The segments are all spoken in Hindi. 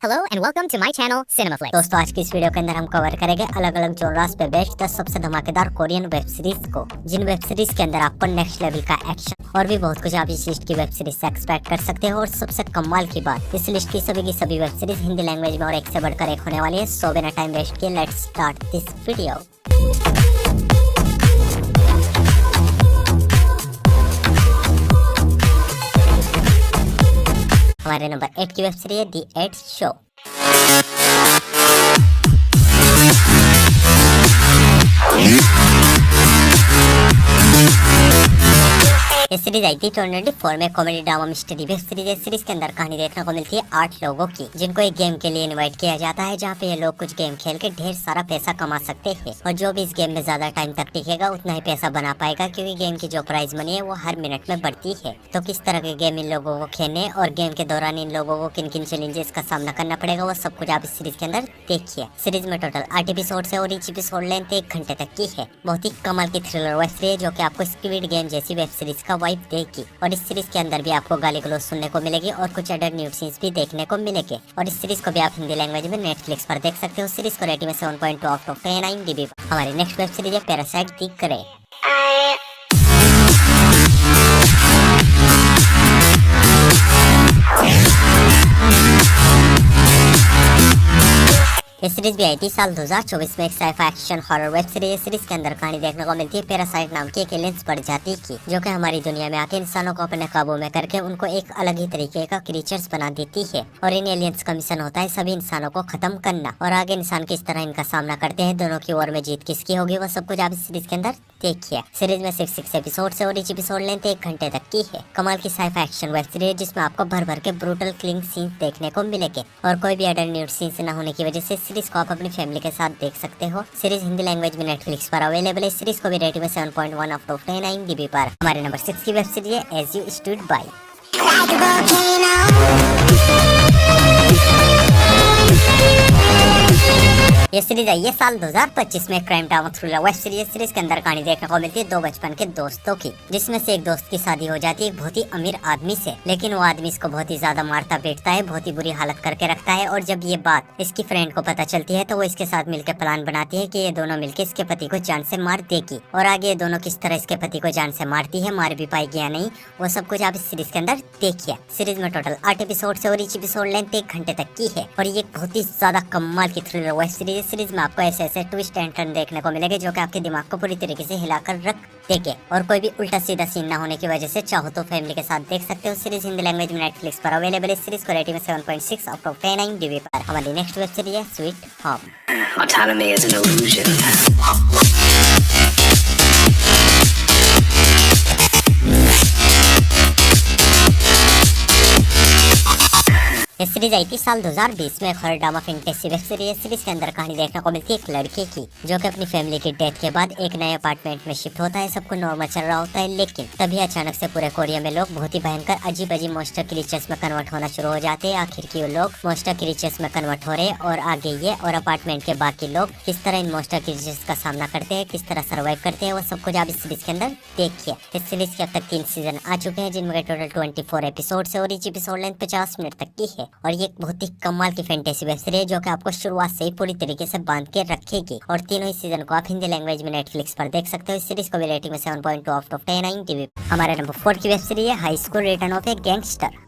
Hello and welcome to my channel CinemaFlix। दोस्तों आज की इस वीडियो के अंदर हम कवर करेंगे अलग अलग जोनरास पे बेस्ड 10 सबसे धमाकेदार कोरियन वेब सीरीज को, जिन वेब सीरीज के अंदर आपको नेक्स्ट लेवल का एक्शन और भी बहुत कुछ आप इस लिस्ट की वेब सीरीज से एक्सपेक्ट कर सकते हो। और सबसे कमाल की बात, इस लिस्ट की सभी वेब सीरीज हिंदी लैंग्वेज में और एक से बढ़कर एक होने वाली है। सो बिना टाइम वेस्ट किए लेट्स स्टार्ट दिस वीडियो। हमारे नंबर 8 की वेब सीरीज है दी 8 शो। ये सीरीज आई थी 2024 में। Comedy drama mystery web series है। सीरीज के अंदर कहानी देखने को मिलती है 8 लोगों की, जिनको एक गेम के लिए इनवाइट किया जाता है, जहाँ पे ये लोग कुछ गेम खेल के ढेर सारा पैसा कमा सकते हैं। और जो भी इस गेम में ज्यादा टाइम तक टिकेगा उतना ही पैसा बना पाएगा, क्योंकि गेम की जो प्राइज मनी है वो हर मिनट में बढ़ती है। तो किस तरह के गेम इन लोगों को खेलने और गेम के दौरान इन लोगों को किन किन चैलेंजेस का सामना करना पड़ेगा, वो सब कुछ आप इस सीरीज के अंदर देखिए। सीरीज में टोटल 8 एपिसोड है और ईच एपिसोड लेंथ 1 घंटे तक की है। बहुत ही कमाल की थ्रिलर वेब सीरीज है, जो कि आपको स्क्विड गेम जैसी वेब सीरीज का वाइब देगी। और इस सीरीज के अंदर भी आपको गाली गलौज सुनने को मिलेगी और कुछ अडल्ट न्यूड सीन्स भी देखने को मिलेंगे। और इस सीरीज को भी आप हिंदी लैंग्वेज में नेटफ्लिक्स पर देख सकते हो। सीरीज को रेटिंग में 7.2 आउट ऑफ 10 IMDb। हमारी नेक्स्ट वेब सीरीज है पैरासाइट दी करे। ये सीरीज भी आई थी साल 2024 में। एक sci-fi action horror web series. Series के अंदर कहानी देखने को मिलती है पैरासाइट नाम की एक एलियंस प्रजाति की, जो कि हमारी दुनिया में आके इंसानों को अपने काबू में करके उनको एक अलग ही तरीके का क्रीचर्स बना देती है। और इन एलियंस का मिशन होता है सभी इंसानों को खत्म करना। और आगे इंसान किस तरह इनका सामना करते हैं, दोनों की ओर में जीत किसकी होगी, वो सब कुछ आप इस सीरीज के अंदर देखिए। सीरीज में 6 एपिसोड है और ईच एपिसोड लेंथ 1 घंटे तक की है। कमाल की साइफाई एक्शन वेब सीरीज, जिसमें आपको भर भर के ब्रूटल किलिंग सीन्स देखने को मिलेंगे। और कोई भी अडल्ट न्यूड सीन्स न होने की वजह से सीरीज को आप अपनी फैमिली के साथ देख सकते हो। सीरीज हिंदी लैंग्वेज में नेटफ्लिक्स पर अवेलेबल है। सीरीज को भी रेटिंग में 7.1 आउट ऑफ 10 IMDb पर। हमारे नंबर 6 की वेब सीरीज है एज यू स्टूड बाय। ये सीरीज आई है साल 2025 में। Crime drama thriller web series. Series के अंदर कहानी देखने को मिलती है 2 बचपन के दोस्तों की, जिसमें से एक दोस्त की शादी हो जाती है एक बहुत ही अमीर आदमी से। लेकिन वो आदमी इसको बहुत ही ज्यादा मारता पीटता है, बहुत ही बुरी हालत करके रखता है। और जब ये बात इसकी फ्रेंड को पता चलती है, तो वो इसके साथ मिलकर प्लान बनाती है कि ये दोनों मिलकर इसके पति को जान से मार देगी। और आगे ये दोनों किस तरह इसके पति को जान से मारती है, मार भी पाएगी या नहीं, वो सब कुछ आप इस सीरीज के अंदर देखिए। सीरीज में टोटल 8 एपिसोड है और ईच एपिसोड लेंथ 1 घंटे तक की है। और ये बहुत ही ज्यादा कमाल की थ्रिलर वेब सीरीज। सीरीज में आपको ऐसे ट्विस्ट एंड टर्न देखने को मिलेंगे, जो कि आपके दिमाग को पूरी तरीके से हिलाकर रख देंगे। और कोई भी उल्टा सीधा सीन ना होने की वजह से चाहो तो फैमिली के साथ देख सकते हो। सीरीज हिंदी लैंग्वेज में नेटफ्लिक्स पर अवेलेबल है। सीरीज को रेटिंग में 7.6 आउट ऑफ 10 IMDb पर। हमारी नेक्स्ट वेब सीरीज है sweet home. Autonomy is an illusion. ये सीरीज आई थी साल 2020 में। एक horror drama fantasy web series. Series के अंदर कहानी देखने को मिलती है एक लड़के की, जो कि अपनी फैमिली की डेथ के बाद एक नए अपार्टमेंट में शिफ्ट होता है। सब कुछ नॉर्मल चल रहा होता है, लेकिन तभी अचानक से पूरे कोरिया में लोग बहुत ही भयंकर अजीब अजीब मॉन्स्टर क्रीचर्स में कन्वर्ट होना शुरू हो जाते हैं। आखिर की वो लोग मॉन्स्टर क्रीचर्स में कन्वर्ट हो रहे हैं। और आगे ये और अपार्टमेंट के बाकी लोग किस तरह इन मॉन्स्टर क्रीचर्स का सामना करते हैं, किस तरह सर्वाइव करते हैं, वो सब कुछ आप इस सीरीज के अंदर देखिए। इस सीरीज के अब तक 3 सीजन आ चुके हैं, जिनमें टोटल 24 एपिसोड है और ईच एपिसोड लेंथ 50 मिनट तक की है। और ये बहुत ही कमाल की फैंटेसी वेब सीरीज, जो कि आपको शुरुआत से ही पूरी तरीके से बांध के रखेगी। और तीनों ही सीजन को आप हिंदी लैंग्वेज में नेटफ्लिक्स पर देख सकते हो। इस सीरीज को भी रेटिंग में 7.2 आउट ऑफ 10 IMDb। हमारे नंबर 4 की वेब सीरीज है high school return of A gangster.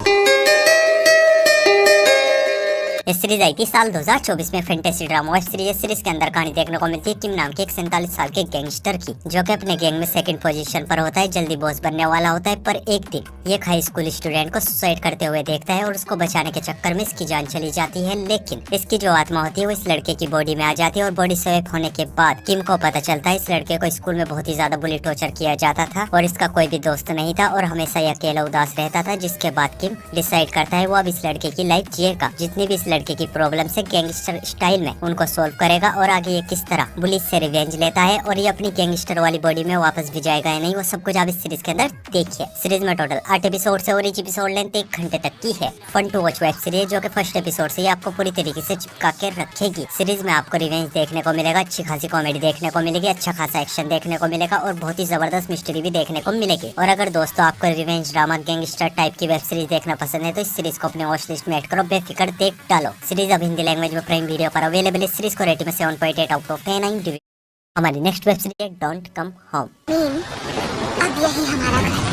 ये सीरीज आई थी साल 2024 में। Fantasy drama web series. Series के अंदर कहानी देखने को मिलती है किम नाम के एक 47 साल के गैंगस्टर की, जो कि अपने गैंग में सेकंड पोजीशन पर होता है, जल्दी बॉस बनने वाला होता है। पर एक दिन ये एक हाई स्कूल स्टूडेंट को सुसाइड करते हुए देखता है और उसको बचाने के चक्कर में इसकी जान चली जाती है। लेकिन इसकी जो आत्मा होती है वो इस लड़के की बॉडी में आ जाती है। और बॉडी स्वैप होने के बाद किम को पता चलता है इस लड़के को स्कूल में बहुत ही ज्यादा बुली टॉर्चर किया जाता था और इसका कोई भी दोस्त नहीं था और हमेशा ही अकेला उदास रहता था। जिसके बाद किम डिसाइड करता है वो अब इस लड़के की लाइफ जिएगा। जितनी भी इस लड़के की प्रॉब्लम से गैंगस्टर स्टाइल में उनको सोल्व करेगा। और आगे ये किस तरह पुलिस से रिवेंज लेता है और ये अपनी गैंगस्टर वाली बॉडी में वापस भी जाएगा या नहीं, वो सब कुछ आप इस सीरीज के अंदर देखिए। सीरीज में टोटल 8 एपिसोड है और ईच एपिसोड लेंथ 1 घंटे तक की है। Fun to watch web series, जो कि फर्स्ट एपिसोड से ही आपको पूरी तरीके से चिपका के रखेगी। सीरीज में आपको रिवेंज देखने को मिलेगा, अच्छी खासी कॉमेडी देखने को मिलेगी, अच्छा खासा एक्शन देखने को मिलेगा और बहुत ही जबरदस्त मिस्ट्री भी देखने को मिलेगी। और अगर दोस्तों आपको रिवेंज ड्रामा गैंगस्टर टाइप की वेब सीरीज देखना पसंद है, तो इस सीरीज को अपने वॉच लिस्ट में ऐड करो, बेफिक्र देख डालो। चलो सीरीज अब हिंदी लैंग्वेज में प्राइम वीडियो पर अवेलेबल है। सीरीज को रेटिंग में 7.8 आउट ऑफ 10 9 हमारी नेक्स्ट वेब सीरीज है डोंट कम होम। अब यही हमारा घर।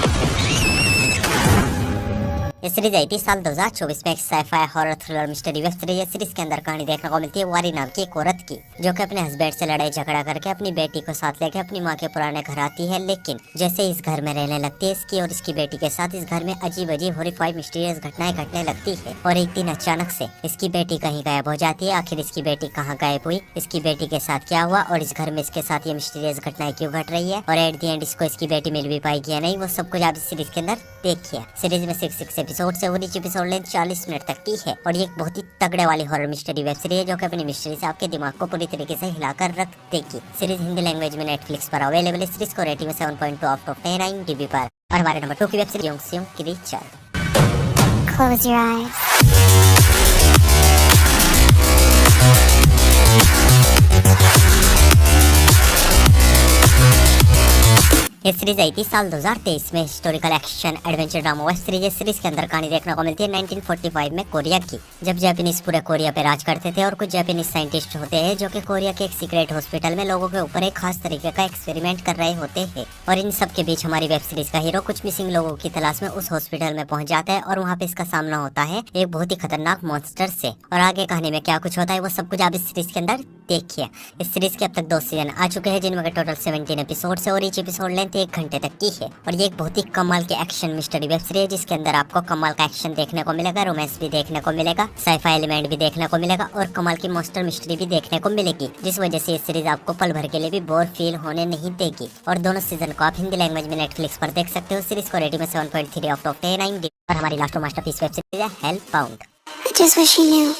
ये सीरीज आई थी साल 2024 में। एक sci-fi horror thriller mystery web series है। सीरीज के अंदर कहानी देखने को मिलती है वारी नाम की एक औरत की, जो कि अपने हस्बैंड से लड़ाई झगड़ा करके अपनी बेटी को साथ लेकर अपनी माँ के पुराने घर आती है। लेकिन जैसे इस घर में रहने लगती है, इसकी और इसकी बेटी के साथ इस घर में अजीब अजीब हॉरिफाइंग मिस्टीरियस घटनाएं घटने लगती है। और एक दिन अचानक से इसकी बेटी कहीं गायब हो जाती है। आखिर इसकी बेटी कहाँ गायब हुई, इसकी बेटी के साथ क्या हुआ और इस घर में इसके साथ ये मिस्टीरियस घटनाएं क्यों घट रही है, और एट दी एंड इसको इसकी बेटी मिल भी पाएगी या नहीं, वो सब कुछ आप इस सीरीज के अंदर देखिए। सीरीज में 6 एपिसोड से और एपिसोड लेंथ 40 मिनट तक की है। और ये एक बहुत ही तगड़े वाली हॉरर मिस्ट्री वेब सीरीज है, जो कि अपनी मिस्ट्री से आपके दिमाग को पूरी तरीके से हिलाकर रख देगी। सीरीज हिंदी लैंग्वेज में नेटफ्लिक्स पर अवेलेबल है। सीरीज को रेटिंग में 7.2 आउट ऑफ 10 IMDb पर। और हमारे नंबर 2 की web series Yong creature. Close your eyes. ये सीरीज आई थी साल 2023 में। Historical action adventure drama web series है। सीरीज के अंदर कहानी देखने को मिलती है 1945 में कोरिया की, जब जापानीज पूरे कोरिया पे राज करते थे। और कुछ जापानीज साइंटिस्ट होते हैं जो कि कोरिया के एक सीक्रेट हॉस्पिटल में लोगों के ऊपर एक खास तरीके का एक्सपेरिमेंट कर रहे होते हैं। और इन सब के बीच हमारी वेब सीरीज का हीरो कुछ मिसिंग लोगों की तलाश में उस हॉस्पिटल में पहुंच जाता है। और वहाँ पे इसका सामना होता है एक बहुत ही खतरनाक मॉन्स्टर से। और आगे कहानी में क्या कुछ होता है वो सब कुछ आप इस सीरीज के अंदर देखिए। इस सीरीज के अब तक 2 सीजन आ चुके हैं, जिनमें टोटल 17 एपिसोड है और ईच एपिसोड लेंथ 1 घंटे तक की है। और ये एक बहुत ही कमाल की एक्शन मिस्ट्री वेब सीरीज है, जिसके अंदर आपको कमाल का एक्शन देखने को मिलेगा, रोमांस भी देखने को मिलेगा, साइफाई एलिमेंट भी देखने को मिलेगा और कमाल की मॉन्स्टर मिस्ट्री भी देखने को मिलेगी, जिस वजह से ये सीरीज आपको पल भर के लिए भी बोर फील होने नहीं देगी। और दोनों सीजन को आप हिंदी लैंग्वेज में नेटफ्लिक्स पर देख सकते हो। सीरीज को रेटिंग में 7.3 आउट ऑफ 10 IMDb। और हमारी लास्ट मास्टरपीस वेब सीरीज है हेल्पबाउंड। I just wish you knew.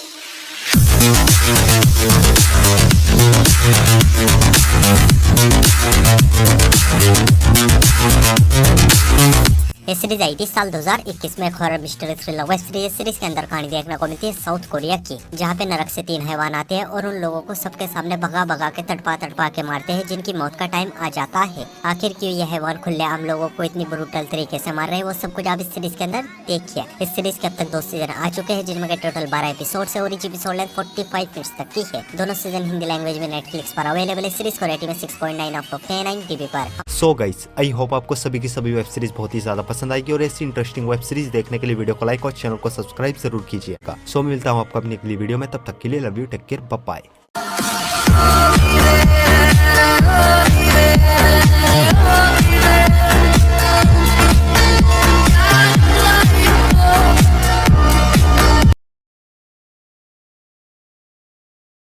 ये सीरीज आई थी साल 2021 में। एक horror mystery thriller web series. Series के अंदर कहानी देखने को मिलती है साउथ कोरिया की, जहाँ पे नरक से 3 हैवान आते हैं और उन लोगों को सबके सामने भगा भगा के तड़पा के मारते हैं, जिनकी मौत का टाइम आ जाता है। आखिर क्यों ये हैवान खुलेआम लोगों को इतनी ब्रूटल तरीके से मार रहे हैं, वो सब कुछ आप इस सीरीज के अंदर देखिए। इस सीरीज के अब तक 2 सीजन आ चुके हैं, जिनमें टोटल 12 एपिसोड है और ईच एपिसोड लेंथ 45 मिनट्स तक की है। दोनों सीजन हिंदी लैंग्वेज में नेटफ्लिक्स पर अवेलेबल है। सीरीज को रेटिंग में 6.9 आउट ऑफ 10 IMDb पर। सो गाइस, आई होप आपको सभी की सभी वेब सीरीज बहुत ही ज्यादा पसंद आएगी। और ऐसी इंटरेस्टिंग वेब सीरीज देखने के लिए वीडियो को लाइक और चैनल को सब्सक्राइब जरूर कीजिएगा। सो मिलता हूँ आपको अपनी अगली वीडियो में, तब तक के लिए love you, take care, bye bye.